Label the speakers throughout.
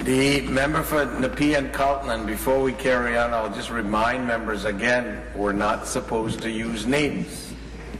Speaker 1: The member for Nepean Carlton, and before we carry on, I'll just remind members again, we're not supposed to use names.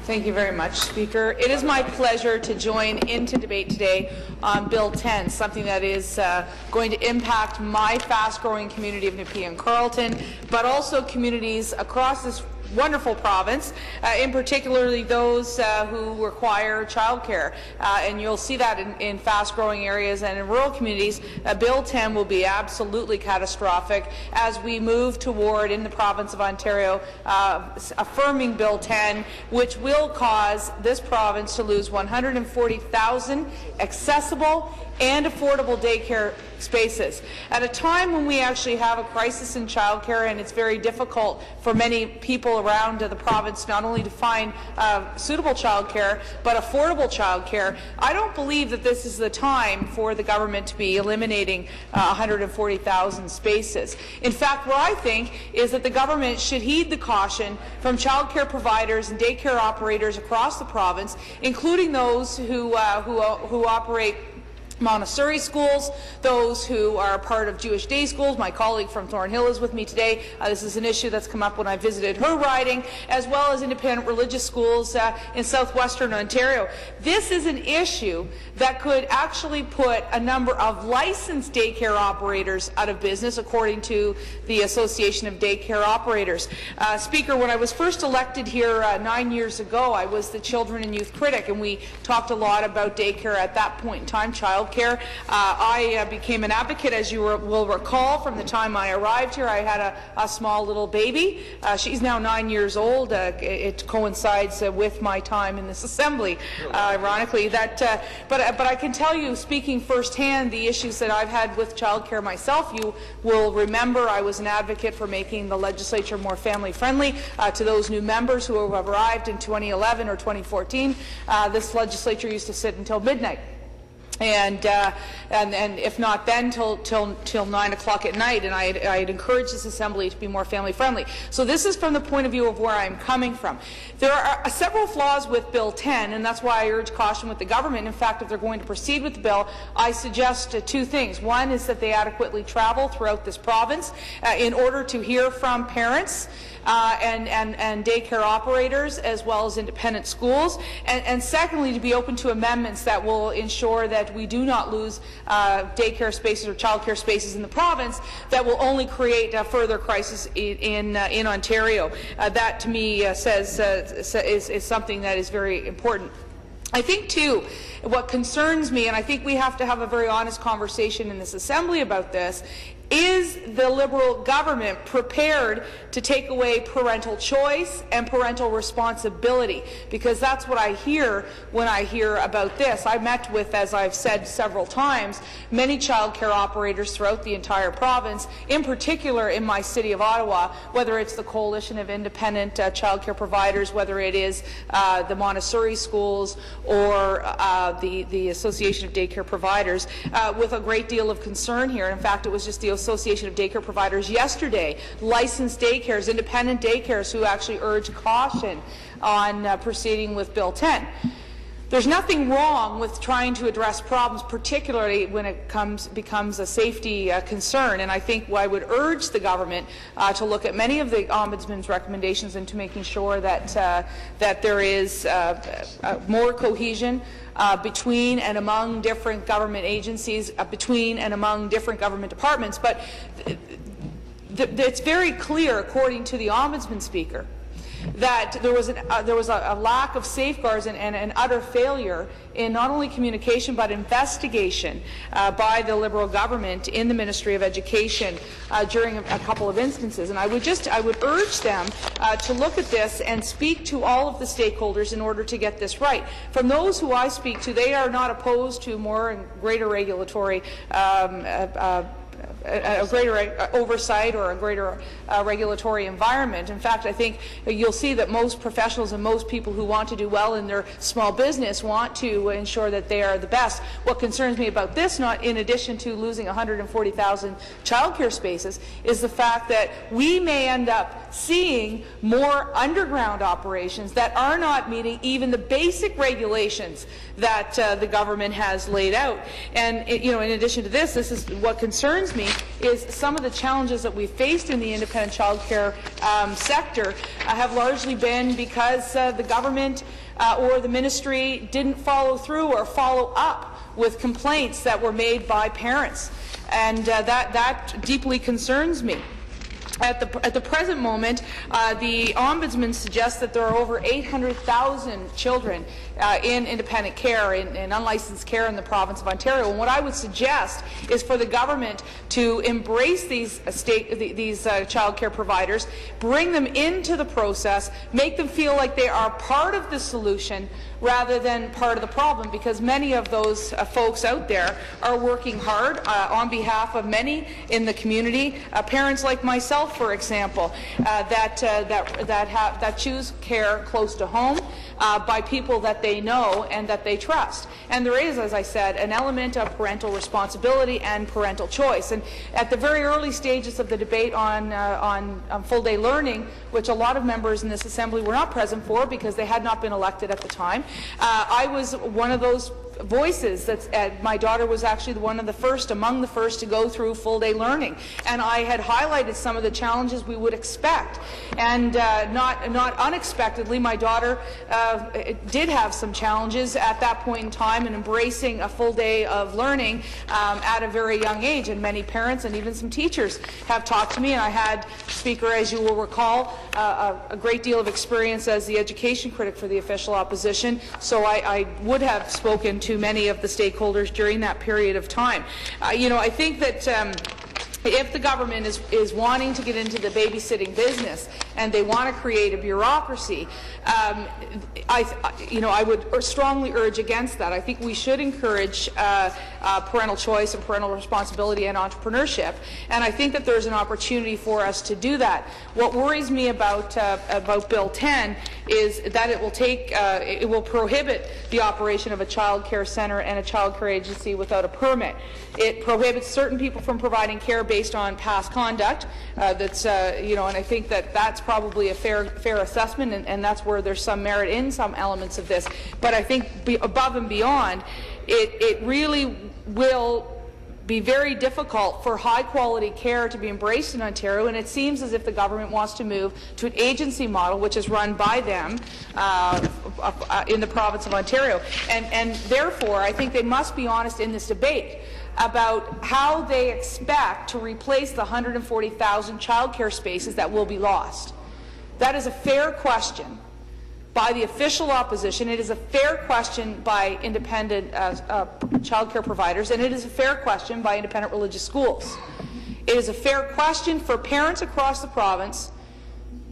Speaker 2: Thank you very much, Speaker. It is my pleasure to join into debate today on Bill 10, something that is going to impact my fast-growing community of Nepean Carlton, but also communities across this wonderful province, in particularly those who require childcare. And you'll see that in fast-growing areas and in rural communities. Bill 10 will be absolutely catastrophic as we move toward, in the province of Ontario, affirming Bill 10, which will cause this province to lose 140,000 accessible and affordable daycare spaces. At a time when we actually have a crisis in childcare, and it's very difficult for many people around the province not only to find suitable childcare but affordable childcare, I don't believe that this is the time for the government to be eliminating 140,000 spaces. In fact, what I think is that the government should heed the caution from childcare providers and daycare operators across the province, including those who operate Montessori schools, those who are part of Jewish day schools. My colleague from Thornhill is with me today. This is an issue that's come up when I visited her riding, as well as independent religious schools in southwestern Ontario. This is an issue that could actually put a number of licensed daycare operators out of business, according to the Association of Daycare Operators. Speaker, when I was first elected here 9 years ago, I was the children and youth critic, and we talked a lot about daycare at that point in time, childcare. I became an advocate, as you will recall, from the time I arrived here. I had a small little baby. She's now 9 years old. It coincides with my time in this assembly, ironically. But I can tell you, speaking firsthand, the issues that I've had with childcare myself. You will remember I was an advocate for making the legislature more family-friendly. To those new members who have arrived in 2011 or 2014, this legislature used to sit until midnight. And if not then, till 9 o'clock at night, and I'd encourage this assembly to be more family friendly. So this is from the point of view of where I'm coming from. There are several flaws with Bill 10, and that's why I urge caution with the government. In fact, if they're going to proceed with the bill, I suggest two things. One is that they adequately travel throughout this province in order to hear from parents and daycare operators, as well as independent schools, and secondly, to be open to amendments that will ensure that we do not lose daycare spaces or childcare spaces in the province that will only create a further crisis in Ontario. That, to me, is something that is very important. I think, too, what concerns me, and I think we have to have a very honest conversation in this assembly about this, is the Liberal government prepared to take away parental choice and parental responsibility? Because that's what I hear when I hear about this. I met with, as I've said several times, many childcare operators throughout the entire province, in particular in my city of Ottawa, whether it's the Coalition of Independent Childcare Providers, whether it is the Montessori schools or the Association of Daycare Providers, with a great deal of concern here. In fact, it was just the Association of Daycare Providers yesterday, licensed daycares, independent daycares, who actually urged caution on proceeding with Bill 10. There's nothing wrong with trying to address problems, particularly when it becomes a safety concern. And I think I would urge the government to look at many of the Ombudsman's recommendations into making sure that there is more cohesion between and among different government agencies, between and among different government departments. But it's very clear, according to the Ombudsman Speaker, that there was a lack of safeguards and an utter failure in not only communication but investigation by the Liberal government in the Ministry of Education during a couple of instances. And I would urge them to look at this and speak to all of the stakeholders in order to get this right. From those who I speak to, they are not opposed to more and greater regulatory greater oversight or a greater regulatory environment. In fact, I think you'll see that most professionals and most people who want to do well in their small business want to ensure that they are the best. What concerns me about this, not in addition to losing 140,000 childcare spaces, is the fact that we may end up seeing more underground operations that are not meeting even the basic regulations that the government has laid out. And in addition to this is what concerns me, is some of the challenges that we've faced in the independent childcare sector have largely been because the government or the ministry didn't follow through or follow up with complaints that were made by parents, and that deeply concerns me. At the present moment, the Ombudsman suggests that there are over 800,000 children in independent care, in unlicensed care in the province of Ontario. And what I would suggest is for the government to embrace these child care providers, bring them into the process, make them feel like they are part of the solution rather than part of the problem, because many of those folks out there are working hard on behalf of many in the community, parents like myself, for example, that choose care close to home by people that they know and that they trust. And there is, as I said, an element of parental responsibility and parental choice. And at the very early stages of the debate on full-day learning, which a lot of members in this Assembly were not present for because they had not been elected at the time, I was one of those voices. My daughter was actually among the first to go through full-day learning, and I had highlighted some of the challenges we would expect. And not unexpectedly, my daughter did have some challenges at that point in time in embracing a full day of learning at a very young age. And many parents and even some teachers have talked to me, and I had, Speaker, as you will recall, a great deal of experience as the education critic for the official opposition, so I would have spoken to many of the stakeholders during that period of time. I think that if the government is wanting to get into the babysitting business and they want to create a bureaucracy, I would strongly urge against that. I think we should encourage parental choice and parental responsibility and entrepreneurship, and I think that there's an opportunity for us to do that. What worries me about Bill 10 is that it will prohibit the operation of a child care centre and a child care agency without a permit. It prohibits certain people from providing care based on past conduct. And I think that that's probably a fair assessment, and that's where there's some merit in some elements of this. But I think above and beyond, it really will be very difficult for high-quality care to be embraced in Ontario, and it seems as if the government wants to move to an agency model which is run by them in the province of Ontario. And therefore, I think they must be honest in this debate about how they expect to replace the 140,000 childcare spaces that will be lost. That is a fair question by the official opposition. It is a fair question by independent childcare providers, and it is a fair question by independent religious schools. It is a fair question for parents across the province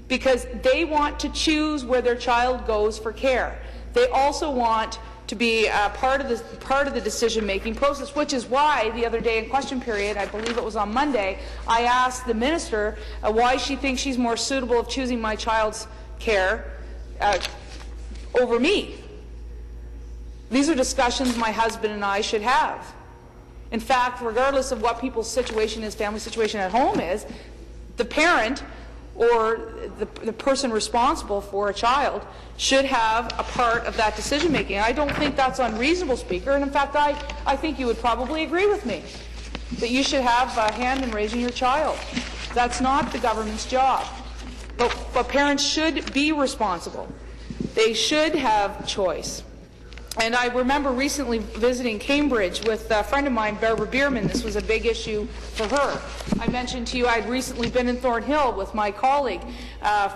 Speaker 2: because they want to choose where their child goes for care. They also want to be part of the decision-making process, which is why the other day in question period, I believe it was on Monday, I asked the minister why she thinks she's more suitable of choosing my child's care over me. These are discussions my husband and I should have. In fact, regardless of what people's situation is, family situation at home is, the parent or the person responsible for a child should have a part of that decision making. I don't think that's unreasonable, Speaker, and in fact I think you would probably agree with me that you should have a hand in raising your child. That's not the government's job. But parents should be responsible. They should have choice. And I remember recently visiting Cambridge with a friend of mine, Barbara Bierman. This was a big issue for her. I mentioned to you I'd recently been in Thornhill with my colleague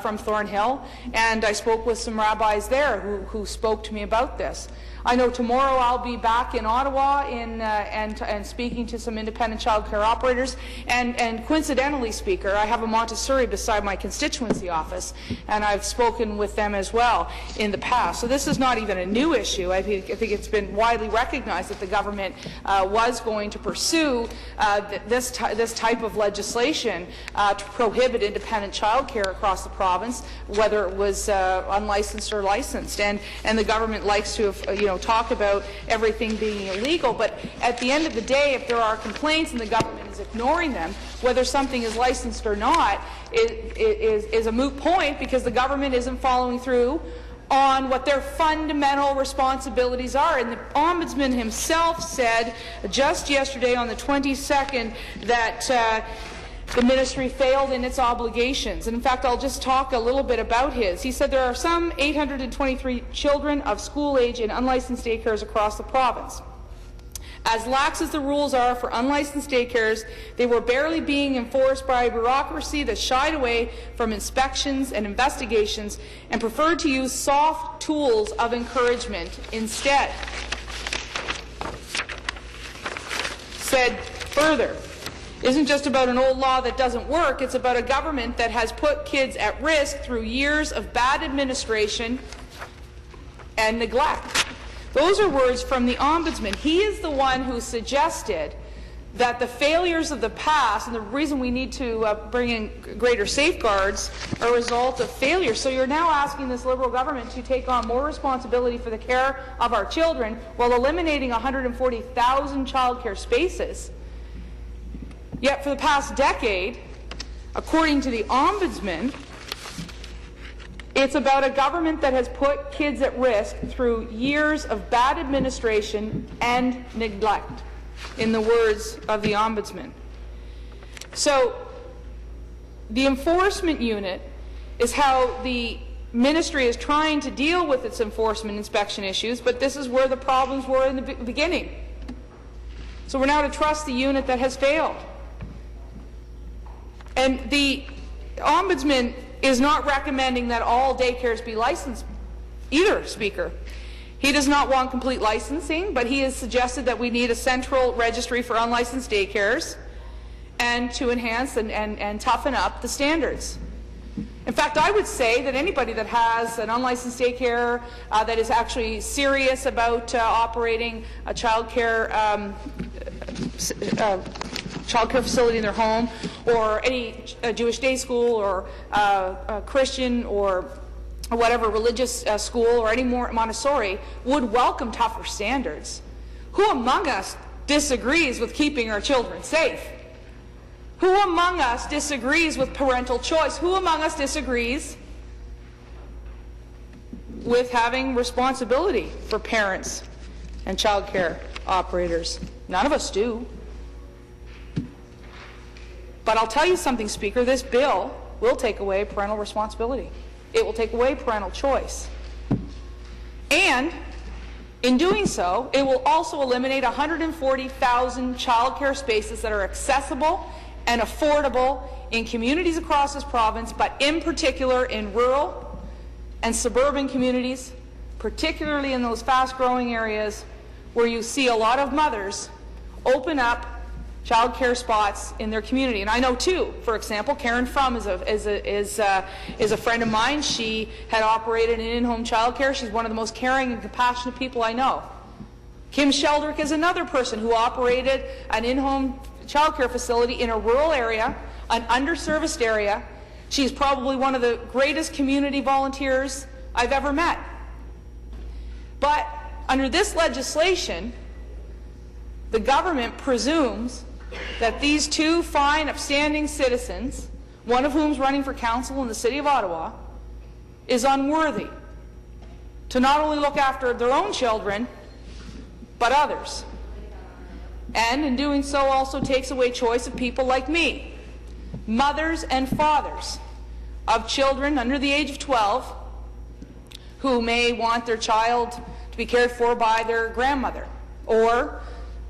Speaker 2: from Thornhill, and I spoke with some rabbis there who spoke to me about this. I know tomorrow I'll be back in Ottawa and speaking to some independent child care operators. And coincidentally, Speaker, I have a Montessori beside my constituency office, and I've spoken with them as well in the past. So this is not even a new issue. I think it's been widely recognized that the government was going to pursue this type of legislation to prohibit independent child care across the province, whether it was unlicensed or licensed. And the government likes to talk about everything being illegal, but at the end of the day, if there are complaints and the government is ignoring them, whether something is licensed or not is a moot point, because the government isn't following through on what their fundamental responsibilities are. And the Ombudsman himself said just yesterday on the 22nd that the ministry failed in its obligations. And in fact, I'll just talk a little bit about his. He said there are some 823 children of school age in unlicensed daycares across the province. As lax as the rules are for unlicensed daycares, they were barely being enforced by a bureaucracy that shied away from inspections and investigations and preferred to use soft tools of encouragement instead. Said further, isn't just about an old law that doesn't work, it's about a government that has put kids at risk through years of bad administration and neglect. Those are words from the Ombudsman. He is the one who suggested that the failures of the past, and the reason we need to bring in greater safeguards, are a result of failure. So you're now asking this Liberal government to take on more responsibility for the care of our children while eliminating 140,000 childcare spaces. Yet for the past decade, according to the Ombudsman, it's about a government that has put kids at risk through years of bad administration and neglect, in the words of the Ombudsman. So the enforcement unit is how the ministry is trying to deal with its enforcement inspection issues, but this is where the problems were in the beginning. So we're now to trust the unit that has failed. And the Ombudsman is not recommending that all daycares be licensed either, Speaker. He does not want complete licensing, but he has suggested that we need a central registry for unlicensed daycares and to enhance and toughen up the standards. In fact, I would say that anybody that has an unlicensed daycare that is actually serious about operating a child care facility in their home, or any Jewish day school, or a Christian, or whatever religious school, or any more Montessori, would welcome tougher standards. Who among us disagrees with keeping our children safe? Who among us disagrees with parental choice? Who among us disagrees with having responsibility for parents and child care operators? None of us do. But I'll tell you something, Speaker, this bill will take away parental responsibility. It will take away parental choice. And in doing so, it will also eliminate 140,000 child care spaces that are accessible and affordable in communities across this province, but in particular in rural and suburban communities, particularly in those fast-growing areas where you see a lot of mothers open up child care spots in their community. And I know too, for example, Karen Frum is a friend of mine. She had operated in-home child care. She's one of the most caring and compassionate people I know. Kim Sheldrick is another person who operated an in-home child care facility in a rural area, an underserviced area. She's probably one of the greatest community volunteers I've ever met. But under this legislation, the government presumes that these two fine, upstanding citizens, one of whom is running for council in the City of Ottawa, is unworthy to not only look after their own children, but others. And in doing so also takes away choice of people like me, mothers and fathers of children under the age of 12 who may want their child to be cared for by their grandmother, or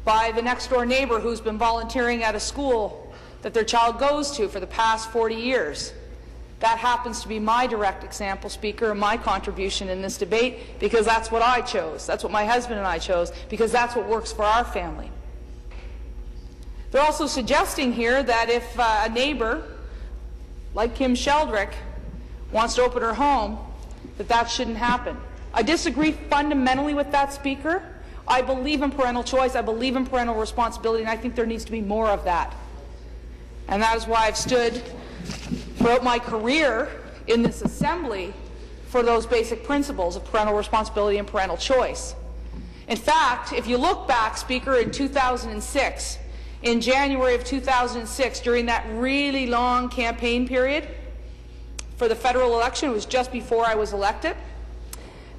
Speaker 2: by the next door neighbor who's been volunteering at a school that their child goes to for the past 40 years. That happens to be my direct example, Speaker, and my contribution in this debate, because that's what I chose. That's what my husband and I chose, because that's what works for our family. They're also suggesting here that if a neighbor, like Kim Sheldrick, wants to open her home, that shouldn't happen. I disagree fundamentally with that, Speaker. I believe in parental choice, I believe in parental responsibility, and I think there needs to be more of that. And that is why I've stood throughout my career in this Assembly for those basic principles of parental responsibility and parental choice. In fact, if you look back, Speaker, in 2006, in January of 2006, during that really long campaign period for the federal election, it was just before I was elected,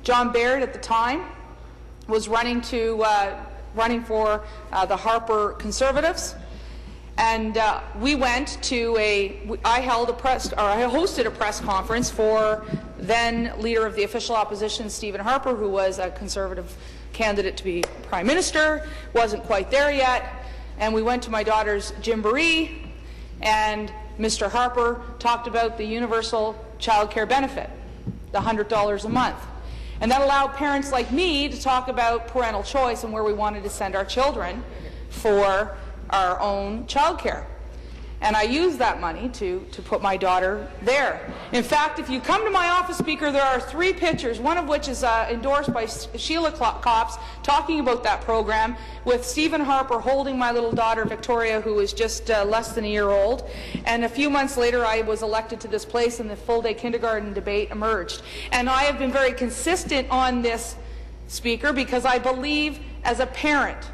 Speaker 2: John Baird at the time was running for the Harper Conservatives, and we went to I hosted a press conference for then Leader of the Official Opposition, Stephen Harper, who was a Conservative candidate to be Prime Minister, wasn't quite there yet, and we went to my daughter's gymboree, and Mr. Harper talked about the universal child care benefit, the $100 a month. And that allowed parents like me to talk about parental choice and where we wanted to send our children for our own child care. And I used that money to put my daughter there. In fact, if you come to my office, Speaker, there are 3 pictures, one of which is endorsed by Sheila Copps, talking about that program, with Stephen Harper holding my little daughter, Victoria, who was just less than a year old. And a few months later, I was elected to this place, and the full-day kindergarten debate emerged. And I have been very consistent on this, Speaker, because I believe, as a parent,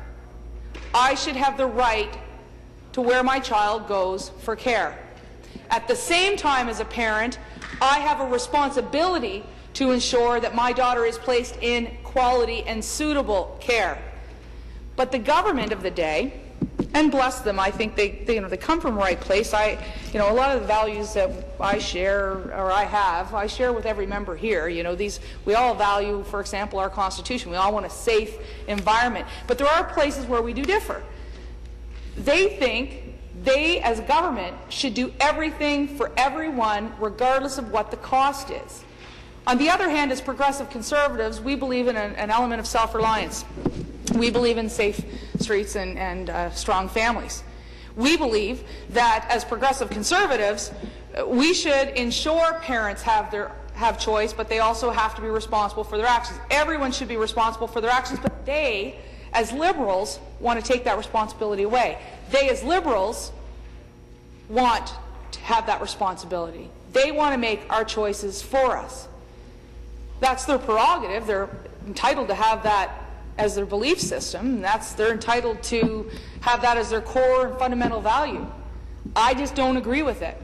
Speaker 2: I should have the right to where my child goes for care. At the same time, as a parent, I have a responsibility to ensure that my daughter is placed in quality and suitable care. But the government of the day, and bless them, I think they come from the right place. A lot of the values that I share, or I share with every member here. We all value, for example, our Constitution. We all want a safe environment. But there are places where we do differ. They think they, as government, should do everything for everyone, regardless of what the cost is. On the other hand, as progressive Conservatives, we believe in an element of self-reliance. We believe in safe streets and strong families. We believe that, as progressive Conservatives, we should ensure parents have choice, but they also have to be responsible for their actions. Everyone should be responsible for their actions, but they, as Liberals, want to take that responsibility away. They, as Liberals, want to have that responsibility. They want to make our choices for us. That's their prerogative. They're entitled to have that as their belief system. They're entitled to have that as their core and fundamental value. I just don't agree with it.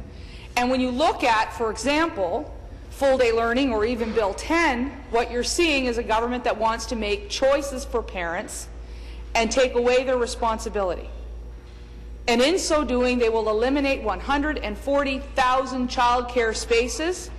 Speaker 2: And when you look at, for example, full-day learning or even Bill 10, what you're seeing is a government that wants to make choices for parents and take away their responsibility. And in so doing, they will eliminate 140,000 child care spaces,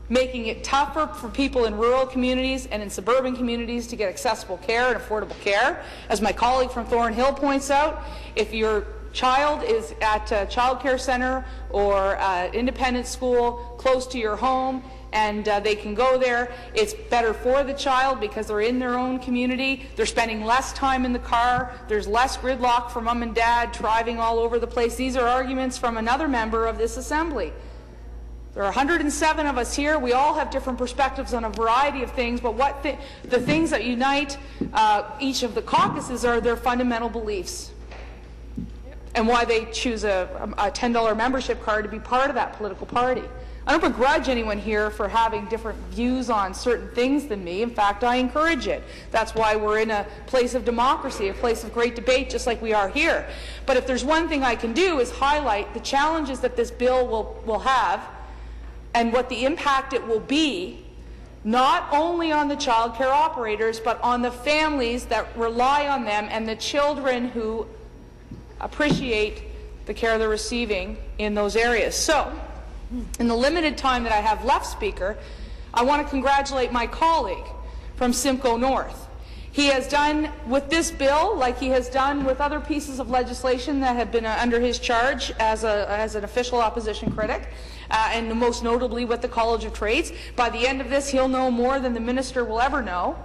Speaker 2: making it tougher for people in rural communities and in suburban communities to get accessible care and affordable care. As my colleague from Thornhill points out, if your child is at a child care center or independent school close to your home and they can go there, it's better for the child because they're in their own community. They're spending less time in the car. There's less gridlock for mom and dad driving all over the place. These are arguments from another member of this Assembly. There are 107 of us here. We all have different perspectives on a variety of things, but the things that unite each of the caucuses are their fundamental beliefs and why they choose a $10 membership card to be part of that political party. I don't begrudge anyone here for having different views on certain things than me. In fact, I encourage it. That's why we're in a place of democracy, a place of great debate, just like we are here. But if there's one thing I can do is highlight the challenges that this bill will have and what the impact it will be, not only on the child care operators, but on the families that rely on them and the children who appreciate the care they're receiving in those areas. So, in the limited time that I have left, Speaker, I want to congratulate my colleague from Simcoe North. He has done with this bill, like he has done with other pieces of legislation that have been under his charge as an official opposition critic, and most notably with the College of Trades. By the end of this, he'll know more than the minister will ever know,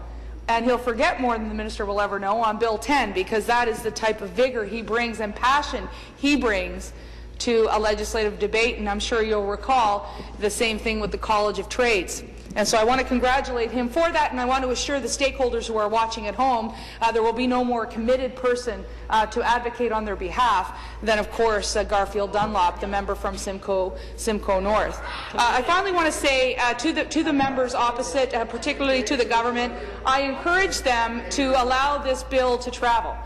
Speaker 2: and he'll forget more than the minister will ever know on Bill 10, because that is the type of vigor he brings and passion he brings to a legislative debate. And I'm sure you'll recall the same thing with the College of Trades. And so I want to congratulate him for that, and I want to assure the stakeholders who are watching at home there will be no more committed person to advocate on their behalf than, of course, Garfield Dunlop, the member from Simcoe North. I finally want to say to the members opposite, particularly to the government, I encourage them to allow this bill to travel.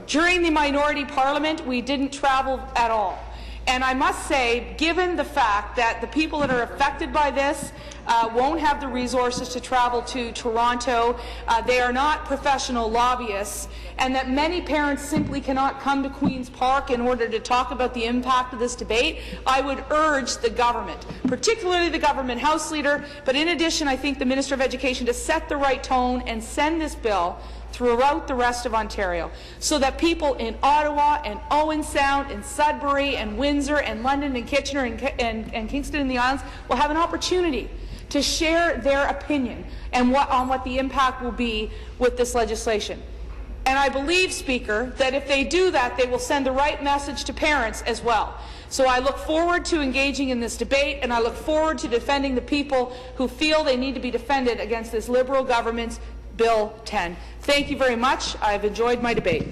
Speaker 2: During the minority parliament, we didn't travel at all. And I must say, given the fact that the people that are affected by this won't have the resources to travel to Toronto, they are not professional lobbyists, and that many parents simply cannot come to Queen's Park in order to talk about the impact of this debate, I would urge the government, particularly the government House Leader, but in addition I think the Minister of Education, to set the right tone and send this bill throughout the rest of Ontario, so that people in Ottawa and Owen Sound and Sudbury and Windsor and London and Kitchener and Kingston and the Islands will have an opportunity to share their opinion and on what the impact will be with this legislation. And I believe, Speaker, that if they do that, they will send the right message to parents as well. So I look forward to engaging in this debate, and I look forward to defending the people who feel they need to be defended against this Liberal government's Bill 10. Thank you very much. I've enjoyed my debate.